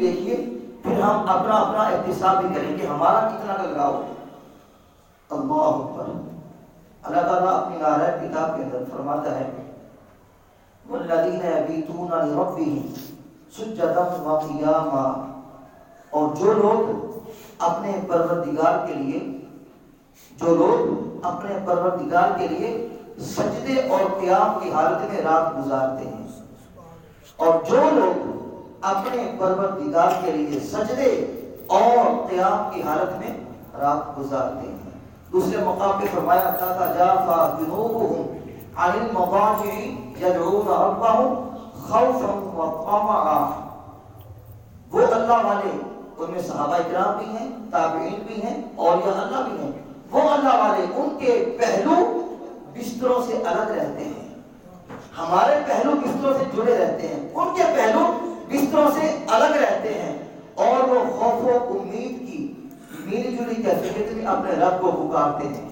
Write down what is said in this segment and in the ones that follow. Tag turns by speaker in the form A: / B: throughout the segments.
A: دیکھیے، پھر ہم اپنا احتساب بھی کریں کہ ہمارا کتنا لگاؤ۔ اللہ اکبر۔ اللہ تعالیٰ اپنی نارائ کتاب کے اندر فرماتا ہے والذین یبیتون لربہم سجدا وقیاما، اور جو لوگ اپنے پروردگار کے لیے سجدے اور قیام کی حالت میں رات گزارتے ہیں، اور جو لوگ اپنے پروردگار کے لیے سجدے اور قیام کی حالت میں رات گزارتے ہیں۔ دوسرے مقام پہ فرمایا تتجافی جنوبہم عن المضاجع یدعون ربہم خوفا وطمعا۔ وہ اللہ والے، ان میں صحابہ کرام بھی ہیں، تابعین بھی ہیں، اولیاء اللہ بھی ہیں، وہ اللہ والے ان کے پہلو بستروں سے الگ رہتے ہیں، ہمارے پہلو بستروں سے جڑے رہتے ہیں، ان کے پہلو بستروں سے الگ رہتے ہیں، اور وہ خوف و امید کی میری جڑی کیفیت میں اپنے رب کو پکارتے ہیں۔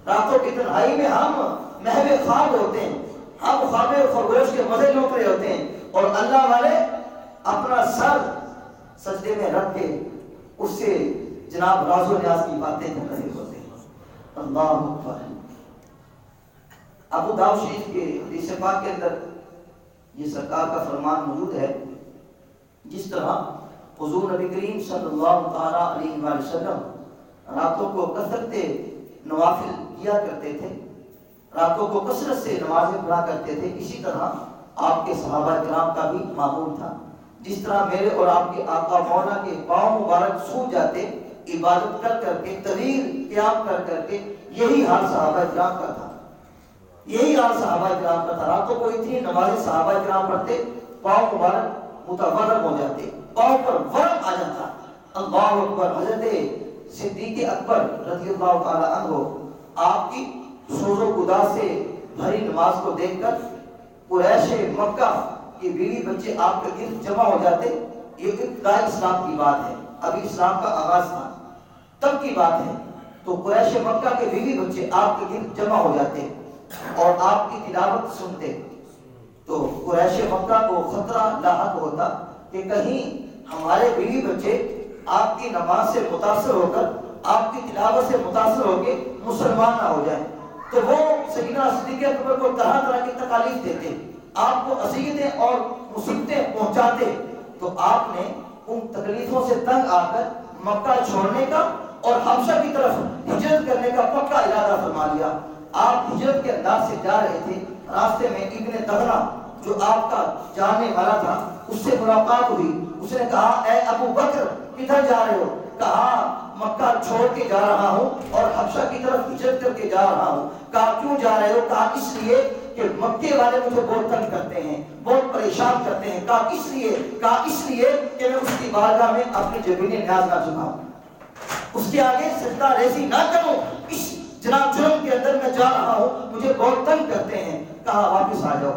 A: راتوں کی تنہائی میں ہم محو خواب ہوتے ہیں، ہم خواب خرگوش کے مزے لوٹ رہے ہوتے ہیں، اور اللہ والے اپنا سر سجدے میں رکھ کے اس سے جناب راز و نیاز کی باتیں کر رہے ہوتے ہیں۔ اللہ اکبر۔ ابو داؤد شریف کے حدیث پاک کے اندر یہ سرکار کا فرمان موجود ہے، جس طرح حضور نبی کریم صلی اللہ تعالیٰ علیہ وآلہ وسلم راتوں کو کثرت نوافل کیا کرتے تھے، راتوں کو کثرت سے نمازیں پڑھا کرتے تھے، اسی طرح آپ کے صحابہ کرام کا بھی معمول تھا۔ جس طرح میرے اور آپ کے آقا مولا کے پاؤں مبارک سو جاتے عبادت کر کر کے، طویل قیام کر کر کے، یہی حال صحابہ کرام کا تھا، یہی حال صحابہ کرام کا تھا۔ راتوں کو اتنی نمازیں صحابہ کرام پڑھتے، پاؤں مبارک متورم ہو جاتے، پاؤں پر ورم آ جاتا۔ اللہ اکبر۔ حضرت صدیق اکبر رضی اللہ تعالی عنہ آپ کی سوز و گدا سے بھری نماز کو دیکھ کر قریش مکہ کے بیوی بچے آپ کے گرد جمع ہو جاتے۔ یہ ابتدائی اسلام کی بات ہے، ابھی اسلام کا آغاز تھا، تب کی بات ہے۔ تو قریش مکہ کے بیوی بچے آپ کے گرد جمع ہو جاتے اور آپ کی تلاوت سنتے، تو قریش مکہ کو خطرہ لاحق ہوتا کہ کہیں ہمارے بیوی بچے آپ کی نماز سے متاثر ہو کر، آپ کی تلاوت سے متاثر ہو کے مسلمان نہ ہو جائیں۔ تو وہ سیدنا صدیق اکبر کو طرح طرح کی تکالیف دیتے، آپ کو اذیتیں اور مصیبتیں پہنچاتے۔ تو آپ نے ان تکلیفوں سے تنگ آ کر مکہ چھوڑنے کا اور حبشہ کی طرف ہجرت کرنے کا پکا ارادہ فرما لیا۔ آپ ہجرت کے انداز سے جا رہے تھے، راستے میں ابن دغنہ جو آپ کا جاننے والا تھا، اس سے ملاقات ہوئی۔ اس نے کہا اے ابو بکر کدھر جا رہے ہو؟ کہا مکہ چھوڑ کے جا رہا ہوں اور حبشہ کی طرف ہجرت کر کے جا رہا ہوں۔ کہا کیوں جا رہے ہو؟ کہا اس لیے کہ مکے والے مجھے بہت تنگ کرتے ہیں، بہت پریشان کرتے ہیں۔ کہا اس لیے کہ میں اس کی بارگاہ میں اپنی جبین نیاز نہ جھکاؤں، اس کے آگے سجدہ ریزی نہ کروں، اس جناب جرم کے اندر میں جا رہا ہوں، مجھے بہت تنگ کرتے ہیں۔ کہا واپس آ جاؤ،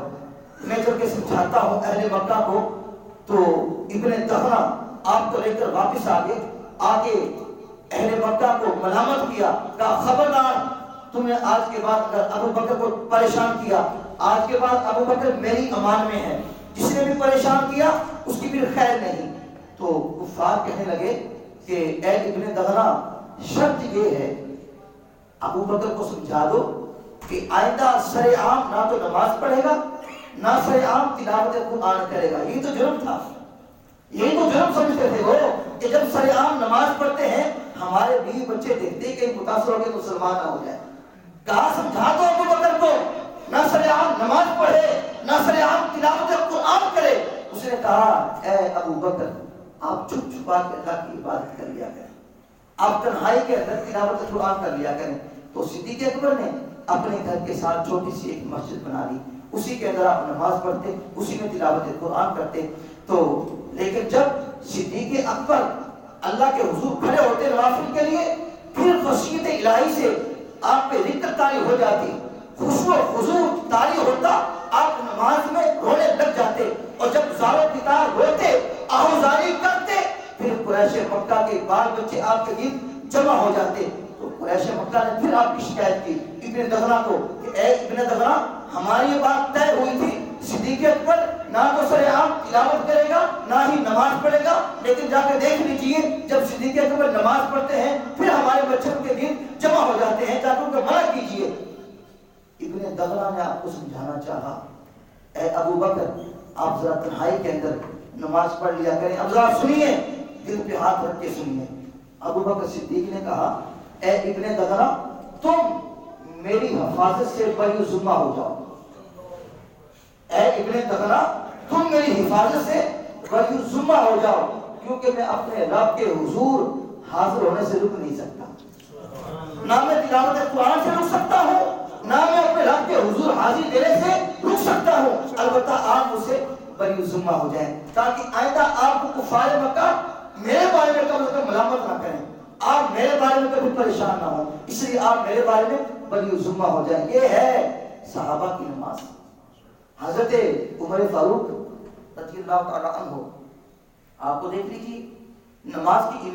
A: میں چل کے سمجھاتا ہوں اہل مکہ کو۔ تو ابن دغنہ آپ کو لے کر واپس آگے اہل مکہ کو ملامت کیا، کہا خبردار، تم نے آج کے بعد اگر ابو بکر کو پریشان کیا، آج کے بعد ابو بکر میری امان میں ہے، جس نے بھی پریشان کیا اس کی پھر خیر نہیں۔ تو کفار کہنے لگے کہ اے ابن دغنہ، شرط یہ ہے ابو بکر کو سمجھا دو کہ آئندہ سر عام نہ تو نماز پڑھے گا، نہ سر عام تلاوت قرآن کرے گا۔ یہ تو جرم تھا، یہی تو جرم سمجھتے تھے وہ کہ جب سر عام نماز پڑھتے ہیں ہمارے بیوی بچے دیکھتے کہ متاثر ہو کے مسلمان نہ ہو جائے۔ کہا سمجھا دو ابو بکر کو، نہ سر عام نماز پڑھے، نہ سر عام تلاوت قرآن کرے۔ اس نے کہا اے ابو بکر، آپ چھپ چھپا کے اللہ کی عبادت کر لیا کریں، آپ تنہائی کے اندر تلاوت قرآن کر لیا کریں۔ تو صدیق اکبر نے اپنے گھر کے ساتھ چھوٹی سی ایک مسجد بنا لی، اسی کے اندر آپ نماز پڑھتے، اسی میں تلاوت قرآن کرتے۔ تو لیکن جب صدیق اکبر اللہ کے حضور کھڑے ہوتے نوافل کے لیے، پھر خشیت الہی سے آپ پہ رقت طاری ہو جاتی، خشوع و خضوع طاری ہوتا، آپ نماز میں رونے لگ جاتے، اور جب زارو پتار روتے، آہوزاری کرتے، پھر قریش مکہ کے بال بچے آپ کے گرد جمع ہو جاتے۔ تو قریش مکہ نے پھر آپ کی شکایت کی ابن دغنہ کو کہ اے ابن دغنہ، ہماری یہ بات طے ہوئی تھی، صدیق اکبر نہ تو سر عام تلاوت کرے گا، نہ ہی نماز پڑھے گا، لیکن جا کے دیکھ لیجئے جب صدیق اکبر نماز پڑھتے ہیں پھر ہمارے بچوں کے دل جمع ہو جاتے ہیں، جا کے ان کو منع کیجئے۔ ابن دغنہ نے آپ کو سمجھانا چاہا، اے ابو بکر آپ ذرا تنہائی کے اندر نماز پڑھ لیا کریں، اب ذرا سنیے، دل پہ ہاتھ رکھ کے سنیے۔ ابو بکر صدیق نے کہا، اے ابن دغنہ تم میری حفاظت سے بری ذمہ ہو جاؤ، اے ابن دغنہ تم میری حفاظت سے بری ذمہ ہو جاؤ، کیونکہ میں اپنے رب کے حضور حاضر ہونے سے رک نہیں سکتا، نہ میں تلاوت قرآن سے رک سکتا ہوں، نہ میں اپنے رب کے حضور حاضر دینے سے رک سکتا ہوں، البتہ آپ مجھ سے بری ذمہ ہو جائیں تاکہ آئندہ آپ کو کفار مکہ میرے بارے میں کم از کم ملامت نہ کریں، آپ میرے بارے میں کبھی پریشان نہ ہوں، اس لیے آپ میرے بارے میں بری ذمہ ہو جائیں۔ یہ ہے صحابہ کی نماز۔ حضرت عمر فاروق رضی اللہ تعالیٰ عنہ آپ کو دیکھ لیجیے، نماز کی امام